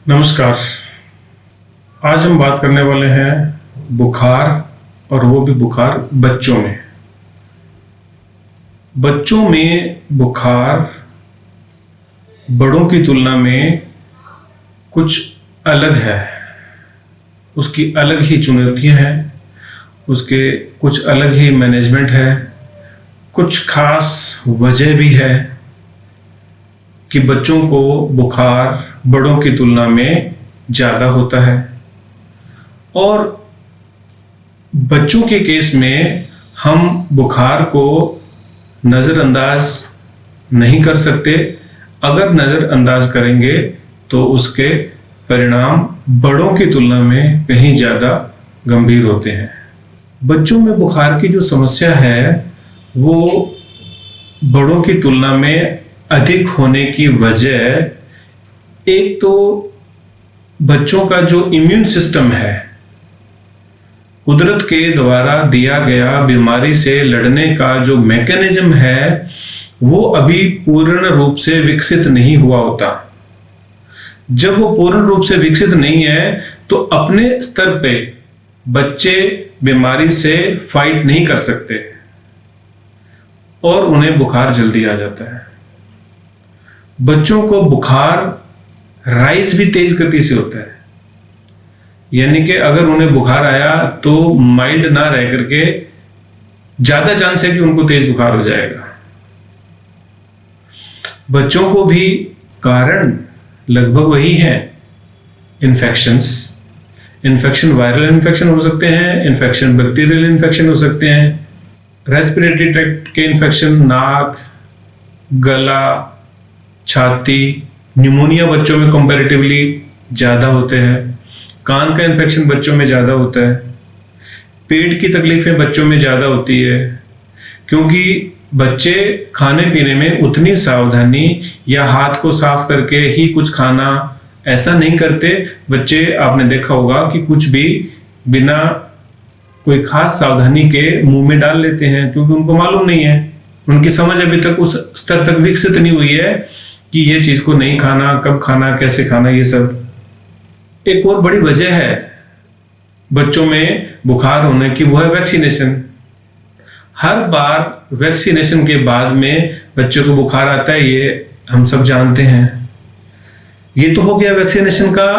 नमस्कार। आज हम बात करने वाले हैं बुखार, और वो भी बुखार बच्चों में। बच्चों में बुखार बड़ों की तुलना में कुछ अलग है। उसकी अलग ही चुनौतियां हैं, उसके कुछ अलग ही मैनेजमेंट है, कुछ खास वजह भी है कि बच्चों को बुखार बड़ों की तुलना में ज़्यादा होता है। और बच्चों के केस में हम बुखार को नज़रअंदाज नहीं कर सकते। अगर नज़रअंदाज करेंगे तो उसके परिणाम बड़ों की तुलना में कहीं ज़्यादा गंभीर होते हैं। बच्चों में बुखार की जो समस्या है वो बड़ों की तुलना में अधिक होने की वजह, एक तो बच्चों का जो इम्यून सिस्टम है, कुदरत के द्वारा दिया गया बीमारी से लड़ने का जो मैकेनिज्म है वो अभी पूर्ण रूप से विकसित नहीं हुआ होता। जब वो पूर्ण रूप से विकसित नहीं है तो अपने स्तर पे बच्चे बीमारी से फाइट नहीं कर सकते और उन्हें बुखार जल्दी आ जाता है। बच्चों को बुखार राइज भी तेज गति से होता है, यानी कि अगर उन्हें बुखार आया तो माइल्ड ना रह करके ज्यादा चांस है कि उनको तेज बुखार हो जाएगा। बच्चों को भी कारण लगभग वही है। इन्फेक्शन वायरल इन्फेक्शन हो सकते हैं, इन्फेक्शन बैक्टीरियल इन्फेक्शन हो सकते हैं, रेस्पिरेटरी ट्रैक्ट के इन्फेक्शन, नाक, गला, छाती, न्यूमोनिया बच्चों में कंपैरेटिवली ज़्यादा होते हैं, कान का इन्फेक्शन बच्चों में ज़्यादा होता है, पेट की तकलीफें बच्चों में ज़्यादा होती है, क्योंकि बच्चे खाने पीने में उतनी सावधानी या हाथ को साफ करके ही कुछ खाना ऐसा नहीं करते। बच्चे, आपने देखा होगा कि कुछ भी बिना कोई खास सावधानी के मुंह में डाल लेते हैं, क्योंकि उनको मालूम नहीं है, उनकी समझ अभी तक उस स्तर तक विकसित नहीं हुई है कि ये चीज को नहीं खाना, कब खाना, कैसे खाना, ये सब। एक और बड़ी वजह है बच्चों में बुखार होने की, वो है वैक्सीनेशन। हर बार वैक्सीनेशन के बाद में बच्चों को बुखार आता है, ये हम सब जानते हैं। ये तो हो गया वैक्सीनेशन का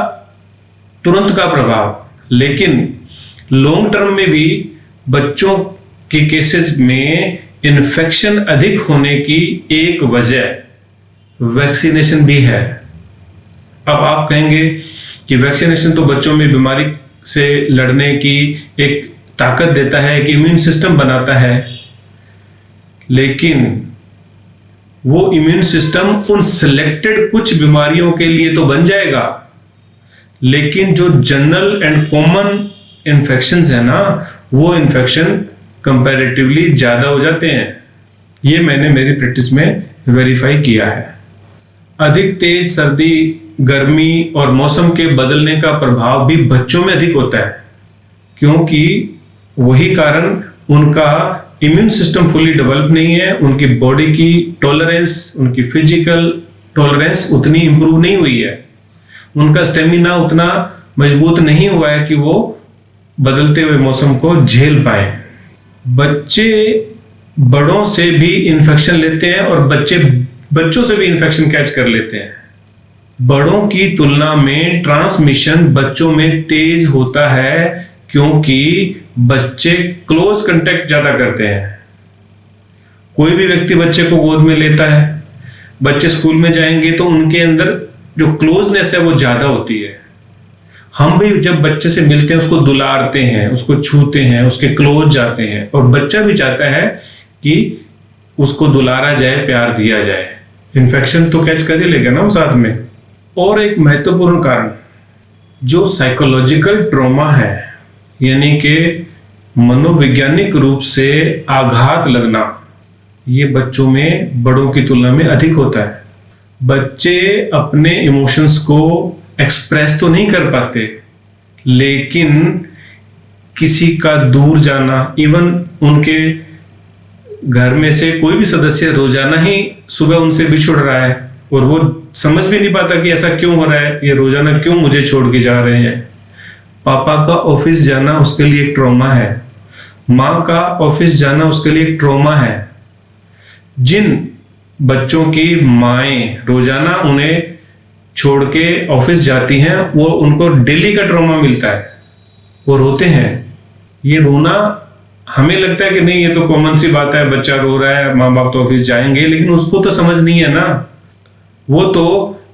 तुरंत का प्रभाव, लेकिन लॉन्ग टर्म में भी बच्चों के केसेस में इन्फेक्शन अधिक होने की एक वजह वैक्सीनेशन भी है। अब आप कहेंगे कि वैक्सीनेशन तो बच्चों में बीमारी से लड़ने की एक ताकत देता है, कि इम्यून सिस्टम बनाता है, लेकिन वो इम्यून सिस्टम उन सिलेक्टेड कुछ बीमारियों के लिए तो बन जाएगा, लेकिन जो जनरल एंड कॉमन इन्फेक्शंस है ना, वो इन्फेक्शन कंपैरेटिवली ज्यादा हो जाते हैं। ये मैंने मेरी प्रैक्टिस में वेरीफाई किया है। अधिक तेज सर्दी, गर्मी और मौसम के बदलने का प्रभाव भी बच्चों में अधिक होता है, क्योंकि वही कारण उनका इम्यून सिस्टम फुली डेवलप नहीं है, उनकी बॉडी की टॉलरेंस, उनकी फिजिकल टॉलरेंस उतनी इंप्रूव नहीं हुई है, उनका स्टेमिना उतना मजबूत नहीं हुआ है कि वो बदलते हुए मौसम को झेल पाए। बच्चे बड़ों से भी इन्फेक्शन लेते हैं और बच्चों से भी इन्फेक्शन कैच कर लेते हैं। बड़ों की तुलना में ट्रांसमिशन बच्चों में तेज होता है, क्योंकि बच्चे क्लोज कांटेक्ट ज्यादा करते हैं। कोई भी व्यक्ति बच्चे को गोद में लेता है, बच्चे स्कूल में जाएंगे तो उनके अंदर जो क्लोजनेस है वो ज्यादा होती है। हम भी जब बच्चे से मिलते हैं उसको दुलारते हैं, उसको छूते हैं, उसके क्लोज जाते हैं, और बच्चा भी चाहता है कि उसको दुलारा जाए, प्यार दिया जाए। इन्फेक्शन तो कैच कर ही लेगा ना वो साथ में। और एक महत्वपूर्ण कारण जो साइकोलॉजिकल ट्रॉमा है, यानी कि मनोवैज्ञानिक रूप से आघात लगना, ये बच्चों में बड़ों की तुलना में अधिक होता है। बच्चे अपने इमोशंस को एक्सप्रेस तो नहीं कर पाते, लेकिन किसी का दूर जाना, इवन उनके घर में से कोई भी सदस्य रोजाना ही सुबह उनसे बिछुड़ रहा है और वो समझ भी नहीं पाता कि ऐसा क्यों हो रहा है, ये रोजाना क्यों मुझे छोड़ के जा रहे हैं। पापा का ऑफिस जाना उसके लिए एक ट्रॉमा है, माँ का ऑफिस जाना उसके लिए एक ट्रॉमा है। जिन बच्चों की माएं रोजाना उन्हें छोड़ के ऑफिस जाती हैं, वो उनको डेली का ट्रॉमा मिलता है, वो रोते हैं। ये रोना हमें लगता है कि नहीं ये तो कॉमन सी बात है, बच्चा रो रहा है, माँ बाप तो ऑफिस जाएंगे, लेकिन उसको तो समझ नहीं है ना। वो तो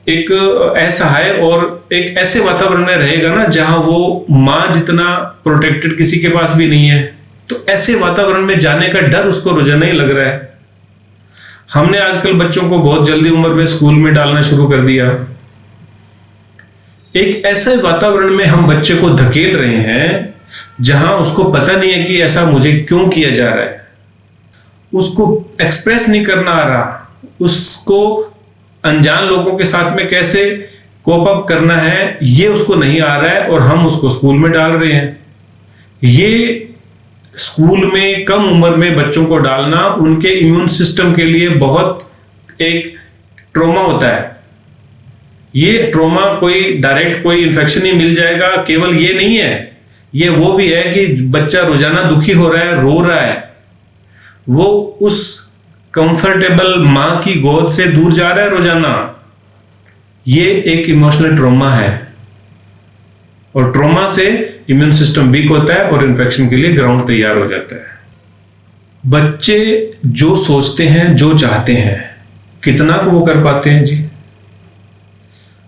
एक असहाय और एक ऐसे वातावरण में रहेगा ना जहां वो माँ जितना प्रोटेक्टेड किसी के पास भी नहीं है। तो ऐसे वातावरण में जाने का डर उसको रोजाना ही लग रहा है। हमने आजकल बच्चों को बहुत जल्दी उम्र में स्कूल में डालना शुरू कर दिया। एक ऐसे वातावरण में हम बच्चे को धकेल रहे हैं जहां उसको पता नहीं है कि ऐसा मुझे क्यों किया जा रहा है, उसको एक्सप्रेस नहीं करना आ रहा, उसको अनजान लोगों के साथ में कैसे कोप अप करना है ये उसको नहीं आ रहा है, और हम उसको स्कूल में डाल रहे हैं। ये स्कूल में कम उम्र में बच्चों को डालना उनके इम्यून सिस्टम के लिए बहुत एक ट्रॉमा होता है। ये ट्रॉमा कोई डायरेक्ट कोई इन्फेक्शन ही मिल जाएगा केवल ये नहीं है, ये वो भी है कि बच्चा रोजाना दुखी हो रहा है, रो रहा है, वो उस कंफर्टेबल मां की गोद से दूर जा रहा है रोजाना। ये एक इमोशनल ट्रॉमा है, और ट्रॉमा से इम्यून सिस्टम वीक होता है और इन्फेक्शन के लिए ग्राउंड तैयार हो जाता है। बच्चे जो सोचते हैं, जो चाहते हैं, कितना को वो कर पाते हैं जी।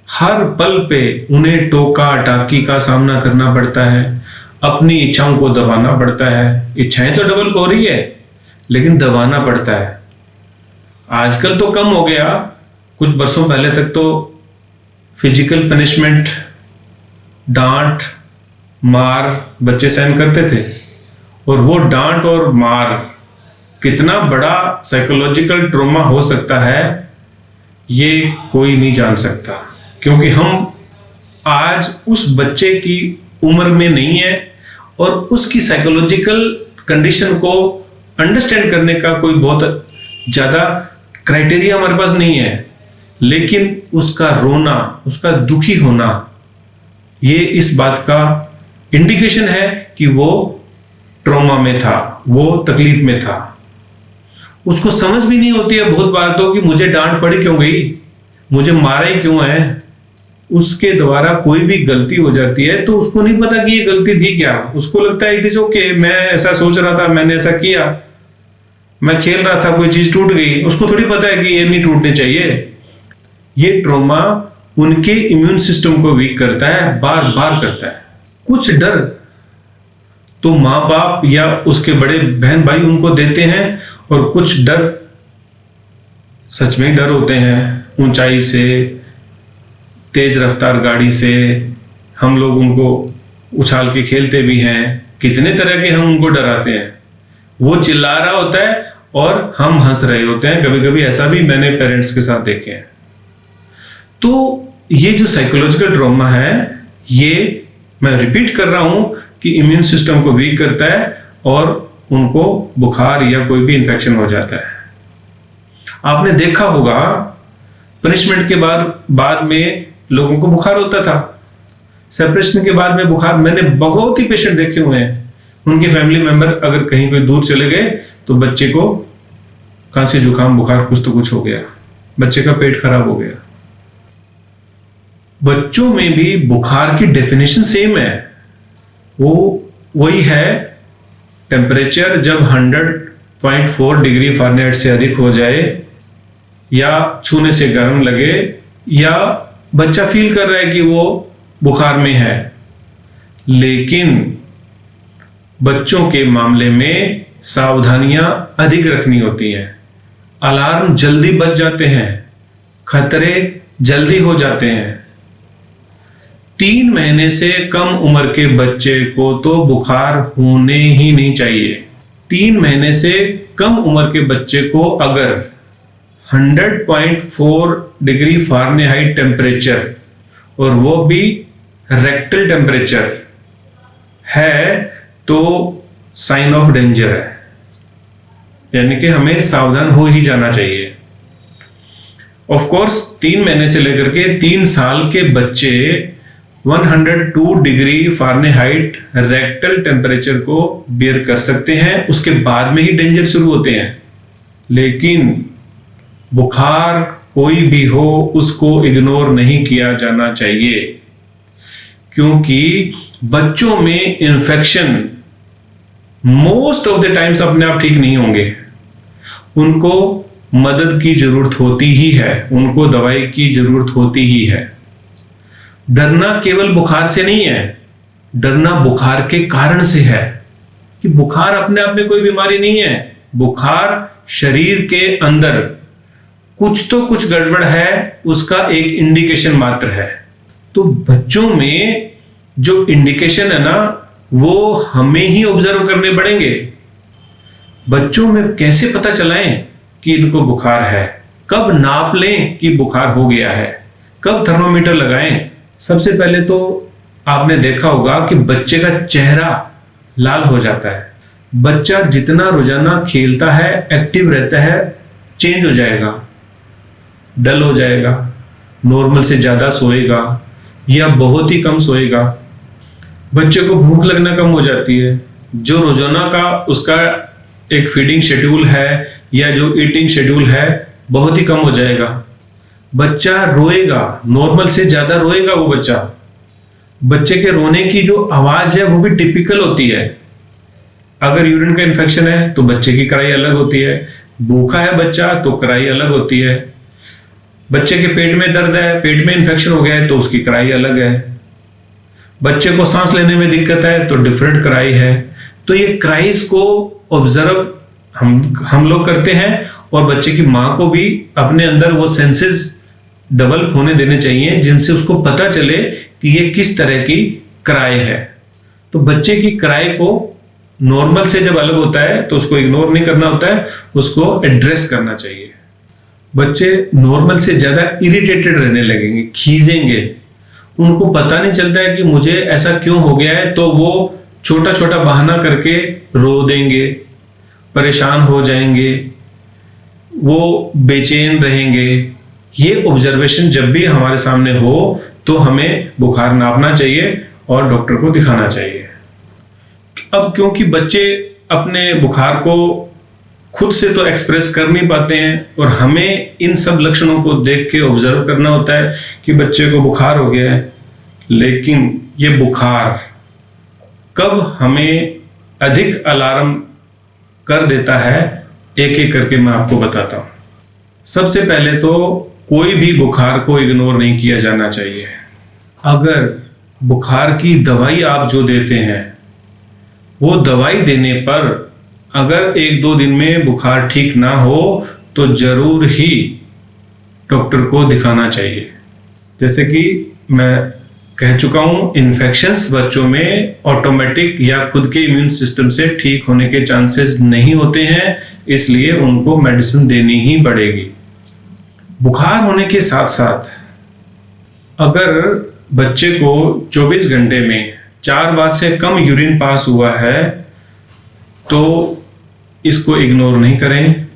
हर पल पे उन्हें टोका टाकी का सामना करना पड़ता है, अपनी इच्छाओं को दबाना पड़ता है। इच्छाएं तो डबल हो रही है लेकिन दबाना पड़ता है। आजकल तो कम हो गया, कुछ बरसों पहले तक तो फिजिकल पनिशमेंट, डांट मार बच्चे सहन करते थे, और वो डांट और मार कितना बड़ा साइकोलॉजिकल ट्रॉमा हो सकता है ये कोई नहीं जान सकता, क्योंकि हम आज उस बच्चे की उम्र में नहीं है और उसकी साइकोलॉजिकल कंडीशन को अंडरस्टैंड करने का कोई बहुत ज्यादा क्राइटेरिया हमारे पास नहीं है। लेकिन उसका रोना, उसका दुखी होना, ये इस बात का इंडिकेशन है कि वो ट्रॉमा में था, वो तकलीफ में था। उसको समझ भी नहीं होती है बहुत बार तो कि मुझे डांट पड़ी क्यों गई, मुझे मारा ही क्यों है। उसके द्वारा कोई भी गलती हो जाती है तो उसको नहीं पता कि ये गलती थी क्या। उसको लगता है इट इज ओके, मैं ऐसा सोच रहा था, मैंने ऐसा किया, मैं खेल रहा था, कोई चीज टूट गई। उसको थोड़ी पता है कि ये नहीं टूटनी चाहिए। ये ट्रॉमा उनके इम्यून सिस्टम को वीक करता है, बार बार करता है। कुछ डर तो माँ बाप या उसके बड़े बहन भाई उनको देते हैं, और कुछ डर सच में डर होते हैं। ऊंचाई से, तेज रफ्तार गाड़ी से हम लोग उनको उछाल के खेलते भी हैं, कितने तरह के हम उनको डराते हैं। वो चिल्ला रहा होता है और हम हंस रहे होते हैं। कभी कभी ऐसा भी मैंने पेरेंट्स के साथ देखे हैं। तो ये जो साइकोलॉजिकल ट्रॉमा है, ये मैं रिपीट कर रहा हूं कि इम्यून सिस्टम को वीक करता है और उनको बुखार या कोई भी इंफेक्शन हो जाता है। आपने देखा होगा पनिशमेंट के बाद में लोगों को बुखार होता था, सेपरेशन के बाद में बुखार। मैंने बहुत ही पेशेंट देखे हुए हैं, उनके फैमिली मेंबर अगर कहीं कोई दूर चले गए तो बच्चे को खांसी जुकाम बुखार कुछ तो कुछ हो गया, बच्चे का पेट खराब हो गया। बच्चों में भी बुखार की डेफिनेशन सेम है, वो वही है टेम्परेचर जब 100.4 डिग्री फ़ारेनहाइट से अधिक हो जाए, या छूने से गर्म लगे, या बच्चा फील कर रहा है कि वो बुखार में है। लेकिन बच्चों के मामले में सावधानियां अधिक रखनी होती हैं, अलार्म जल्दी बज जाते हैं, खतरे जल्दी हो जाते हैं। 3 महीने से कम उम्र के बच्चे को तो बुखार होने ही नहीं चाहिए। 3 महीने से कम उम्र के बच्चे को अगर 100.4 डिग्री फ़ारेनहाइट टेम्परेचर, और वो भी रेक्टल टेम्परेचर है, तो साइन ऑफ डेंजर है, यानी कि हमें सावधान हो ही जाना चाहिए। ऑफ कोर्स 3 महीने से लेकर के 3 साल के बच्चे 102 डिग्री फ़ारेनहाइट रेक्टल टेम्परेचर को बियर कर सकते हैं, उसके बाद में ही डेंजर शुरू होते हैं। लेकिन बुखार कोई भी हो उसको इग्नोर नहीं किया जाना चाहिए, क्योंकि बच्चों में infection most of the times अपने आप ठीक नहीं होंगे। उनको मदद की जरूरत होती ही है, उनको दवाई की जरूरत होती ही है। डरना केवल बुखार से नहीं है, डरना बुखार के कारण से है कि बुखार अपने आप में कोई बीमारी नहीं है। बुखार शरीर के अंदर कुछ गड़बड़ है, उसका एक इंडिकेशन मात्र है। तो बच्चों में जो इंडिकेशन है ना, वो हमें ही ऑब्जर्व करने पड़ेंगे। बच्चों में कैसे पता चलाएं कि इनको बुखार है, कब नाप लें कि बुखार हो गया है, कब थर्मोमीटर लगाएं। सबसे पहले तो आपने देखा होगा कि बच्चे का चेहरा लाल हो जाता है। बच्चा जितना रोजाना खेलता है, एक्टिव रहता है, चेंज हो जाएगा, डल हो जाएगा, नॉर्मल से ज्यादा सोएगा या बहुत ही कम सोएगा। बच्चे को भूख लगना कम हो जाती है। जो रोजाना का उसका एक फीडिंग शेड्यूल है या जो ईटिंग शेड्यूल है, बहुत ही कम हो जाएगा। बच्चा रोएगा, नॉर्मल से ज्यादा रोएगा वो बच्चा। बच्चे के रोने की जो आवाज है वो भी टिपिकल होती है। अगर यूरिन का इन्फेक्शन है तो बच्चे की कराई अलग होती है, भूखा है बच्चा तो कराई अलग होती है। बच्चे के पेट में दर्द है, पेट में इन्फेक्शन हो गया है तो उसकी कराई अलग है। बच्चे को सांस लेने में दिक्कत है तो डिफरेंट कराई है। तो ये क्राइस को ऑब्जर्व हम लोग करते हैं, और बच्चे की माँ को भी अपने अंदर वो सेंसेस डेवलप होने देने चाहिए जिनसे उसको पता चले कि ये किस तरह की कराई है। तो बच्चे की कराई को नॉर्मल से जब अलग होता है तो उसको इग्नोर नहीं करना होता है, उसको एड्रेस करना चाहिए। बच्चे नॉर्मल से ज्यादा इरिटेटेड रहने लगेंगे, खींचेंगे, उनको पता नहीं चलता है कि मुझे ऐसा क्यों हो गया है, तो वो छोटा छोटा बहाना करके रो देंगे, परेशान हो जाएंगे, वो बेचैन रहेंगे। ये ऑब्जर्वेशन जब भी हमारे सामने हो तो हमें बुखार नापना चाहिए और डॉक्टर को दिखाना चाहिए। अब क्योंकि बच्चे अपने बुखार को खुद से तो एक्सप्रेस कर नहीं पाते हैं, और हमें इन सब लक्षणों को देख के ऑब्जर्व करना होता है कि बच्चे को बुखार हो गया है। लेकिन ये बुखार कब हमें अधिक अलार्म कर देता है, एक एक करके मैं आपको बताता हूं। सबसे पहले तो कोई भी बुखार को इग्नोर नहीं किया जाना चाहिए। अगर बुखार की दवाई आप जो देते हैं, वो दवाई देने पर अगर 1-2 दिन में बुखार ठीक ना हो तो जरूर ही डॉक्टर को दिखाना चाहिए। जैसे कि मैं कह चुका हूं, इन्फेक्शंस बच्चों में ऑटोमेटिक या खुद के इम्यून सिस्टम से ठीक होने के चांसेस नहीं होते हैं, इसलिए उनको मेडिसिन देनी ही पड़ेगी। बुखार होने के साथ साथ अगर बच्चे को 24 घंटे में 4 बार से कम यूरिन पास हुआ है तो इसको इग्नोर नहीं करें।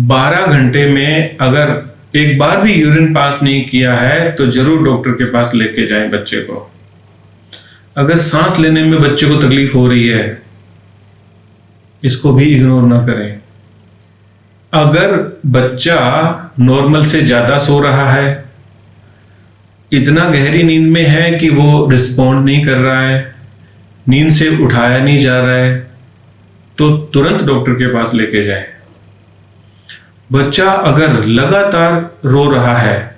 12 घंटे में अगर एक बार भी यूरिन पास नहीं किया है तो जरूर डॉक्टर के पास लेके जाएं बच्चे को। अगर सांस लेने में बच्चे को तकलीफ हो रही है, इसको भी इग्नोर ना करें। अगर बच्चा नॉर्मल से ज्यादा सो रहा है, इतना गहरी नींद में है कि वो रिस्पॉन्ड नहीं कर रहा है, नींद से उठाया नहीं जा रहा है, तो तुरंत डॉक्टर के पास लेके जाएं। बच्चा अगर लगातार रो रहा है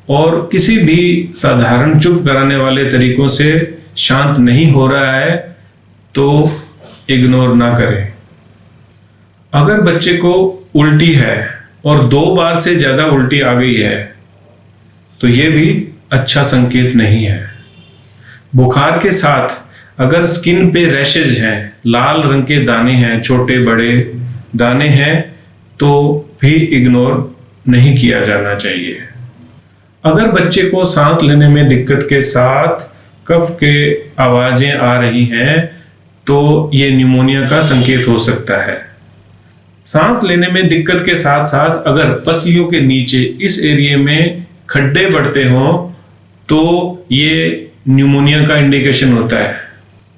और किसी भी साधारण चुप कराने वाले तरीकों से शांत नहीं हो रहा है तो इग्नोर ना करें। अगर बच्चे को उल्टी है और 2 बार से ज्यादा उल्टी आ गई है तो यह भी अच्छा संकेत नहीं है। बुखार के साथ अगर स्किन पे रैशेज हैं, लाल रंग के दाने हैं, छोटे बड़े दाने हैं, तो भी इग्नोर नहीं किया जाना चाहिए। अगर बच्चे को सांस लेने में दिक्कत के साथ कफ के आवाजें आ रही हैं तो ये न्यूमोनिया का संकेत हो सकता है। सांस लेने में दिक्कत के साथ साथ अगर पसलियों के नीचे इस एरिया में खड्डे बढ़ते हों तो ये न्यूमोनिया का इंडिकेशन होता है।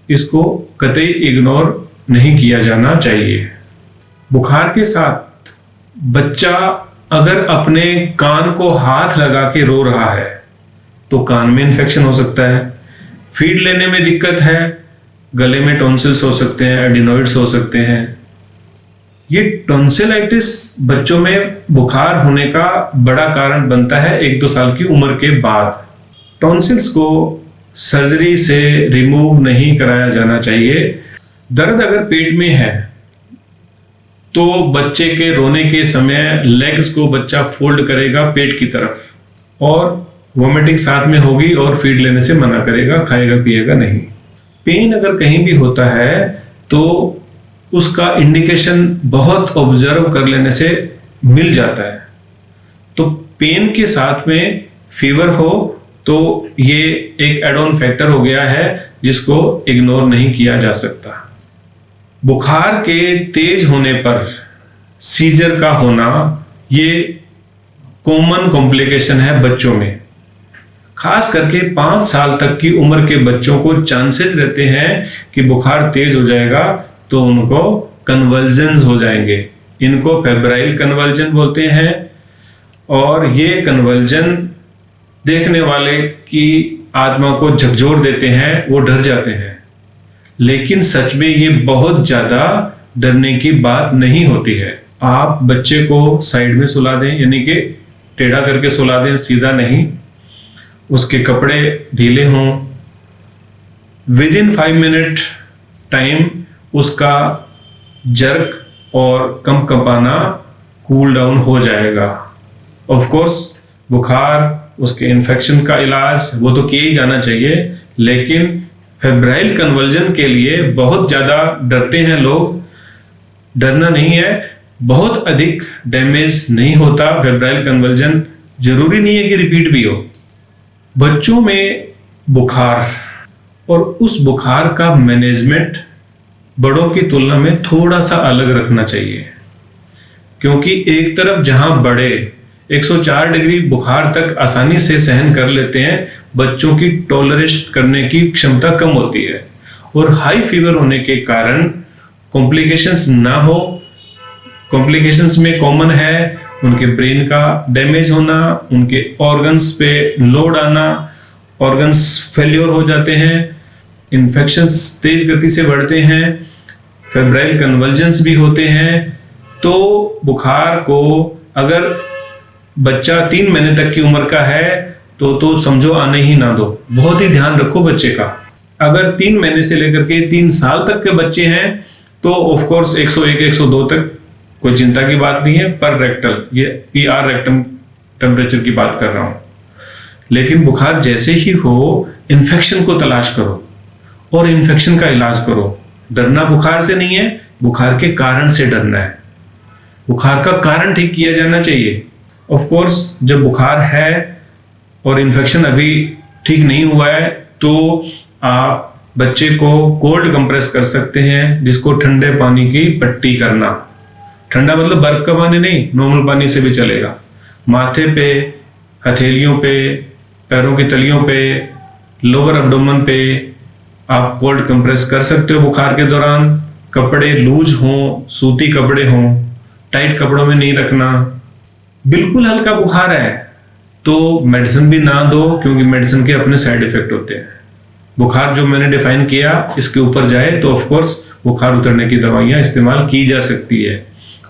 इसको कतई इग्नोर नहीं किया जाना चाहिए। बुखार के साथ बच्चा अगर अपने कान को हाथ लगा के रो रहा है तो कान में इन्फेक्शन हो सकता है। फीड लेने में दिक्कत है, गले में टॉन्सिल्स हो सकते हैं, एडिनोइड्स हो सकते हैं। ये टॉन्सिलाइटिस बच्चों में बुखार होने का बड़ा कारण बनता है 1-2 साल की उम्र के बाद। टॉन्सिल्स को सर्जरी से रिमूव नहीं कराया जाना चाहिए। दर्द अगर पेट में है तो बच्चे के रोने के समय लेग्स को बच्चा फोल्ड करेगा पेट की तरफ और वोमिटिंग साथ में होगी और फीड लेने से मना करेगा, खाएगा पिएगा नहीं। पेन अगर कहीं भी होता है तो उसका इंडिकेशन बहुत ऑब्जर्व कर लेने से मिल जाता है। तो पेन के साथ में फीवर हो तो ये एक एड ऑन फैक्टर हो गया है जिसको इग्नोर नहीं किया जा सकता। बुखार के तेज होने पर सीजर का होना ये कॉमन कॉम्प्लिकेशन है बच्चों में। खास करके 5 साल तक की उम्र के बच्चों को चांसेस रहते हैं कि बुखार तेज हो जाएगा तो उनको कन्वल्जन्स हो जाएंगे। इनको फेब्राइल कन्वल्जन बोलते हैं और ये कन्वल्जन देखने वाले की आत्मा को झकझोर देते हैं, वो डर जाते हैं। लेकिन सच में ये बहुत ज्यादा डरने की बात नहीं होती है। आप बच्चे को साइड में सुला दें, यानी कि टेढ़ा करके सुला दें, सीधा नहीं। उसके कपड़े ढीले हों, विद इन 5 मिनट टाइम उसका जर्क और कंपना कूल डाउन हो जाएगा। ऑफ कोर्स बुखार, उसके इन्फेक्शन का इलाज वो तो किया ही जाना चाहिए, लेकिन फेब्राइल कन्वल्जन के लिए बहुत ज्यादा डरते हैं लोग। डरना नहीं है, बहुत अधिक डैमेज नहीं होता फेब्राइल कन्वल्जन, जरूरी नहीं है कि रिपीट भी हो। बच्चों में बुखार और उस बुखार का मैनेजमेंट बड़ों की तुलना में थोड़ा सा अलग रखना चाहिए, क्योंकि एक तरफ जहां बड़े 104 डिग्री बुखार तक आसानी से सहन कर लेते हैं, बच्चों की टॉलरेट करने की क्षमता कम होती है और हाई फीवर होने के कारण कॉम्प्लिकेशंस ना हो। कॉम्प्लिकेशंस में कॉमन है उनके ब्रेन का डैमेज होना, उनके ऑर्गन्स पे लोड आना, ऑर्गन्स फेल्योर हो जाते हैं, इन्फेक्शंस तेज गति से बढ़ते हैं, फेब्राइल कन्वल्जन्स भी होते हैं। तो बुखार को अगर बच्चा 3 महीने तक की उम्र का है तो समझो आने ही ना दो। बहुत ही ध्यान रखो बच्चे का। अगर 3 महीने से लेकर के 3 साल तक के बच्चे हैं तो ऑफ कोर्स 101 102 तक कोई चिंता की बात नहीं है, पर रेक्टल, ये PR रेक्टम टेम्परेचर की बात कर रहा हूं। लेकिन बुखार जैसे ही हो इन्फेक्शन को तलाश करो और इन्फेक्शन का इलाज करो। डरना बुखार से नहीं है, बुखार के कारण से डरना है। बुखार का कारण ठीक किया जाना चाहिए। ऑफ कोर्स जब बुखार है और इन्फेक्शन अभी ठीक नहीं हुआ है तो आप बच्चे को कोल्ड कंप्रेस कर सकते हैं, जिसको ठंडे पानी की पट्टी करना। ठंडा मतलब बर्फ का पानी नहीं, नॉर्मल पानी से भी चलेगा। माथे पे, हथेलियों पे, पैरों की तलियों पे, लोअर एब्डोमेन पे आप कोल्ड कंप्रेस कर सकते हो बुखार के दौरान। कपड़े लूज हों, सूती कपड़े हों, टाइट कपड़ों में नहीं रखना। बिल्कुल हल्का बुखार है तो मेडिसिन भी ना दो, क्योंकि मेडिसिन के अपने साइड इफेक्ट होते हैं। बुखार जो मैंने डिफाइन किया इसके ऊपर जाए तो ऑफ कोर्स बुखार उतरने की दवाइयां इस्तेमाल की जा सकती है,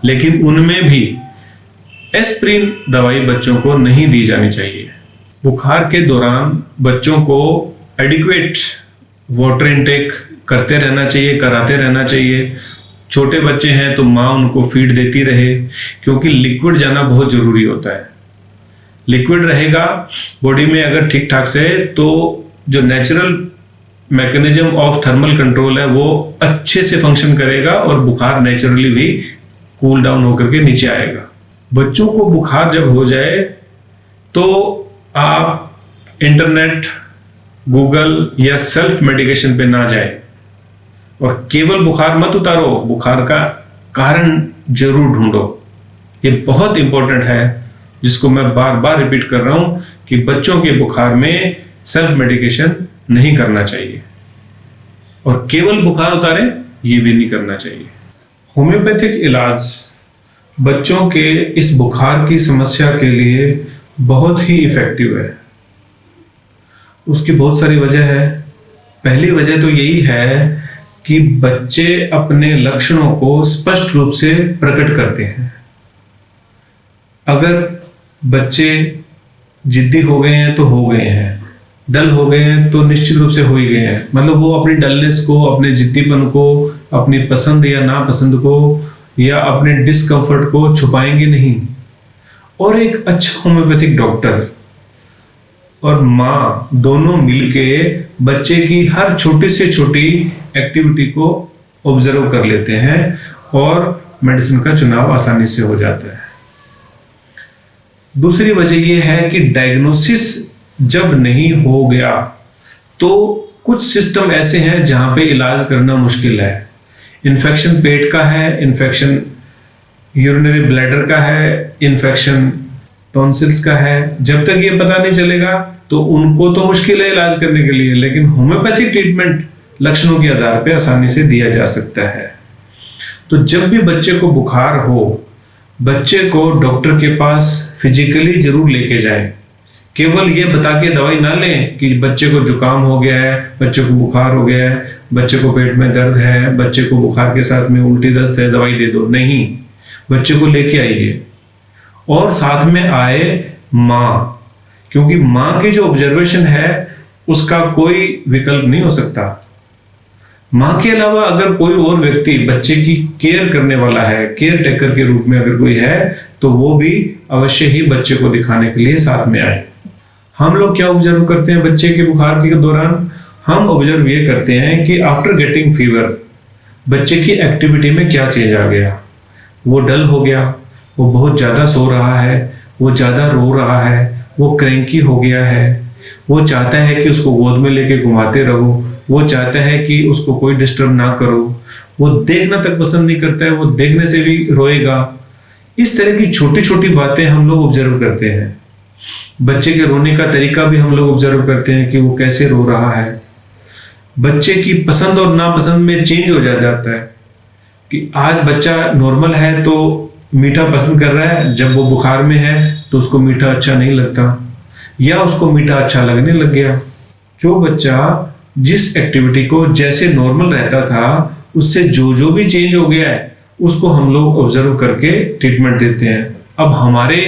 लेकिन उनमें भी एस्प्रिन दवाई बच्चों को नहीं दी जानी चाहिए। बुखार के दौरान बच्चों को एडिक्वेट वाटर इनटेक करते रहना चाहिए, कराते रहना चाहिए। छोटे बच्चे हैं तो माँ उनको फीड देती रहे, क्योंकि लिक्विड जाना बहुत जरूरी होता है। लिक्विड रहेगा बॉडी में अगर ठीक ठाक से, तो जो natural mechanism of thermal control है वो अच्छे से फंक्शन करेगा और बुखार नेचुरली भी कूल डाउन होकर के नीचे आएगा। बच्चों को बुखार जब हो जाए तो आप इंटरनेट, गूगल या सेल्फ मेडिकेशन पे ना जाए और केवल बुखार मत उतारो, बुखार का कारण जरूर ढूंढो। ये बहुत इंपॉर्टेंट है, जिसको मैं बार बार रिपीट कर रहा हूं कि बच्चों के बुखार में सेल्फ मेडिकेशन नहीं करना चाहिए और केवल बुखार उतारे ये भी नहीं करना चाहिए। होम्योपैथिक इलाज बच्चों के इस बुखार की समस्या के लिए बहुत ही इफेक्टिव है। उसकी बहुत सारी वजह है। पहली वजह तो यही है कि बच्चे अपने लक्षणों को स्पष्ट रूप से प्रकट करते हैं। अगर बच्चे जिद्दी हो गए हैं तो हो गए हैं, डल हो गए हैं तो निश्चित रूप से हो ही गए हैं। मतलब वो अपनी डलनेस को, अपने जिद्दीपन को, अपनी पसंद या नापसंद को या अपने डिस्कम्फर्ट को छुपाएंगे नहीं। और एक अच्छा होम्योपैथिक डॉक्टर और माँ दोनों मिलके बच्चे की हर छोटी से छोटी एक्टिविटी को ऑब्जर्व कर लेते हैं और मेडिसिन का चुनाव आसानी से हो जाता है। दूसरी वजह यह है कि डायग्नोसिस जब नहीं हो गया तो कुछ सिस्टम ऐसे हैं जहां पे इलाज करना मुश्किल है। इन्फेक्शन पेट का है, इन्फेक्शन यूरिनरी ब्लैडर का है, इन्फेक्शन टॉन्सिल्स का है। जब तक ये पता नहीं चलेगा तो उनको तो मुश्किल है इलाज करने के लिए, लेकिन होम्योपैथिक ट्रीटमेंट लक्षणों के आधार पर आसानी से दिया जा सकता है। तो जब भी बच्चे को बुखार हो, बच्चे को डॉक्टर के पास फिजिकली जरूर लेके जाएं। केवल ये बता के दवाई ना लें कि बच्चे को जुकाम हो गया है, बच्चे को बुखार हो गया है, बच्चे को पेट में दर्द है, बच्चे को बुखार के साथ में उल्टी दस्त है, दवाई दे दो। नहीं, बच्चे को लेके आइए और साथ में आए माँ, क्योंकि माँ की जो ऑब्जर्वेशन है उसका कोई विकल्प नहीं हो सकता। माँ के अलावा अगर कोई और व्यक्ति बच्चे की केयर करने वाला है, केयर टेकर के रूप में अगर कोई है, तो वो भी अवश्य ही बच्चे को दिखाने के लिए साथ में आए। हम लोग क्या ऑब्जर्व करते हैं बच्चे के बुखार के दौरान? हम ऑब्जर्व ये करते हैं कि आफ्टर गेटिंग फीवर बच्चे की एक्टिविटी में क्या चेंज आ गया। वो डल हो गया, वो बहुत ज़्यादा सो रहा है, वो ज़्यादा रो रहा है, वो क्रैंकी हो गया है, वो चाहता है कि उसको गोद में लेके घुमाते रहो, वो चाहता है कि उसको कोई डिस्टर्ब ना करो, वो देखना तक पसंद नहीं करता है, वो देखने से भी रोएगा। इस तरह की छोटी छोटी बातें हम लोग ऑब्जर्व करते हैं। बच्चे के रोने का तरीका भी हम लोग ऑब्जर्व करते हैं कि वो कैसे रो रहा है। बच्चे की पसंद और नापसंद में चेंज हो जाता है कि आज बच्चा नॉर्मल है तो मीठा पसंद कर रहा है, जब वो बुखार में है तो उसको मीठा अच्छा नहीं लगता, या उसको मीठा अच्छा लगने लग गया। जो बच्चा जिस एक्टिविटी को जैसे नॉर्मल रहता था उससे जो भी चेंज हो गया है उसको हम लोग ऑब्जर्व करके ट्रीटमेंट देते हैं। अब हमारे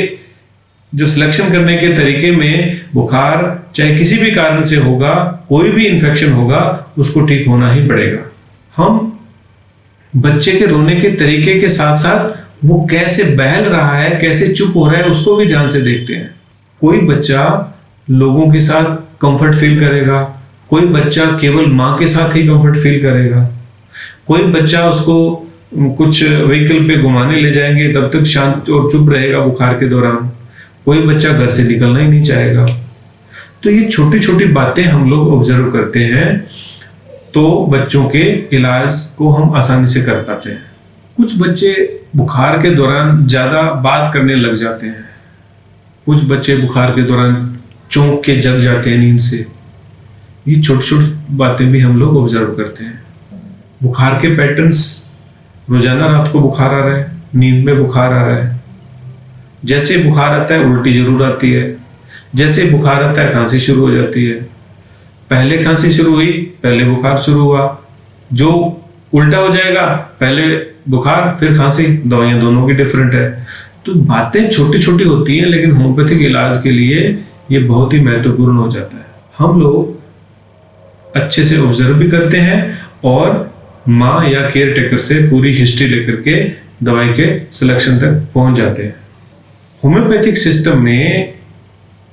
जो सिलेक्शन करने के तरीके में बुखार चाहे किसी भी कारण से होगा, कोई भी इन्फेक्शन होगा, उसको ठीक होना ही पड़ेगा। हम बच्चे के रोने के तरीके के साथ साथ वो कैसे बहल रहा है, कैसे चुप हो रहा है, उसको भी ध्यान से देखते हैं। कोई बच्चा लोगों के साथ कंफर्ट फील करेगा, कोई बच्चा केवल माँ के साथ ही कंफर्ट फील करेगा, कोई बच्चा उसको कुछ व्हीकल पे घुमाने ले जाएंगे तब तक शांत और चुप रहेगा बुखार के दौरान, कोई बच्चा घर से निकलना ही नहीं चाहेगा। तो ये छोटी छोटी बातें हम लोग ऑब्जर्व करते हैं तो बच्चों के इलाज को हम आसानी से कर पाते हैं। कुछ बच्चे बुखार के दौरान ज़्यादा बात करने लग जाते हैं, कुछ बच्चे बुखार के दौरान चौंक के जग जाते हैं नींद से। ये छोटी छोटी बातें भी हम लोग ऑब्जर्व करते हैं। बुखार के पैटर्न्स, रोजाना रात को बुखार आ रहा है, नींद में बुखार आ रहा है, जैसे बुखार आता है उल्टी जरूर आती है, जैसे बुखार आता है खांसी शुरू हो जाती है, पहले खांसी शुरू हुई पहले बुखार शुरू हुआ, जो उल्टा हो जाएगा पहले बुखार फिर खांसी, दवाइयां दोनों की डिफरेंट है। तो बातें छोटी छोटी होती हैं, लेकिन होम्योपैथिक इलाज के लिए ये बहुत ही महत्वपूर्ण हो जाता है। हम लोग अच्छे से ऑब्जर्व भी करते हैं और माँ या केयर टेकर से पूरी हिस्ट्री लेकर के दवाई के सिलेक्शन तक पहुंच जाते हैं। होम्योपैथिक सिस्टम में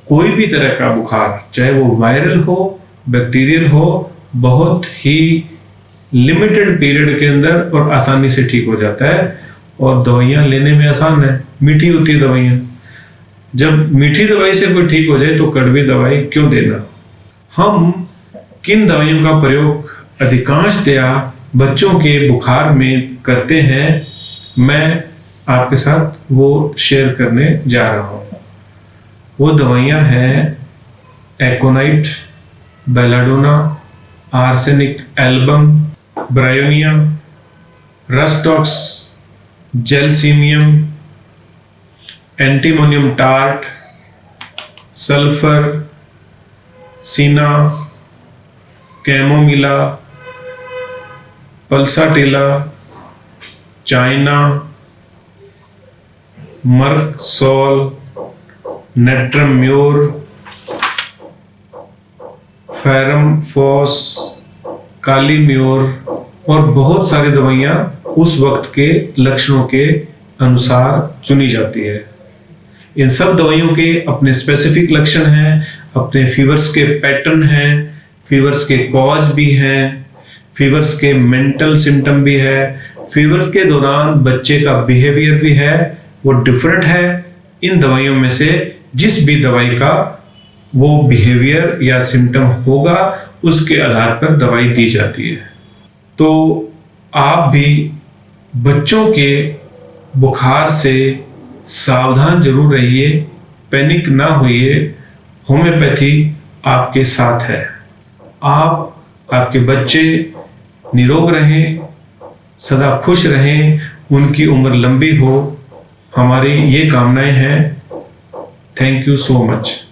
कोई भी तरह का बुखार, चाहे वो वायरल हो, बैक्टीरियल हो, बहुत ही लिमिटेड पीरियड के अंदर और आसानी से ठीक हो जाता है। और दवाइयाँ लेने में आसान है, मीठी होती है दवाइयाँ। जब मीठी दवाई से कोई ठीक हो जाए तो कड़वी दवाई क्यों देना। हम किन दवाइयों का प्रयोग अधिकांशतया बच्चों के बुखार में करते हैं, मैं आपके साथ वो शेयर करने जा रहा हूँ। वो दवाइयाँ हैं aconite, belladonna, arsenic album, bryonia, rhus tox, gelsemium, antimonium tart, sulphur, cina, chamomilla, pulsatilla, china, merc sol, natrum mur, ferrum phos, kali mur और बहुत सारी दवाइयाँ उस वक्त के लक्षणों के अनुसार चुनी जाती है। इन सब दवाइयों के अपने स्पेसिफिक लक्षण हैं, अपने फीवर्स के पैटर्न हैं, फीवर्स के कॉज भी हैं, फीवर्स के मेंटल सिम्टम भी है, फीवर्स के दौरान बच्चे का बिहेवियर भी है, वो डिफरेंट है। इन दवाइयों में से जिस भी दवाई का वो बिहेवियर या सिम्टम होगा उसके आधार पर दवाई दी जाती है। तो आप भी बच्चों के बुखार से सावधान जरूर रहिए, पैनिक ना होइए। होम्योपैथी आपके साथ है। आप, आपके बच्चे निरोग रहें, सदा खुश रहें, उनकी उम्र लंबी हो, हमारी ये कामनाएं हैं। Thank you so much.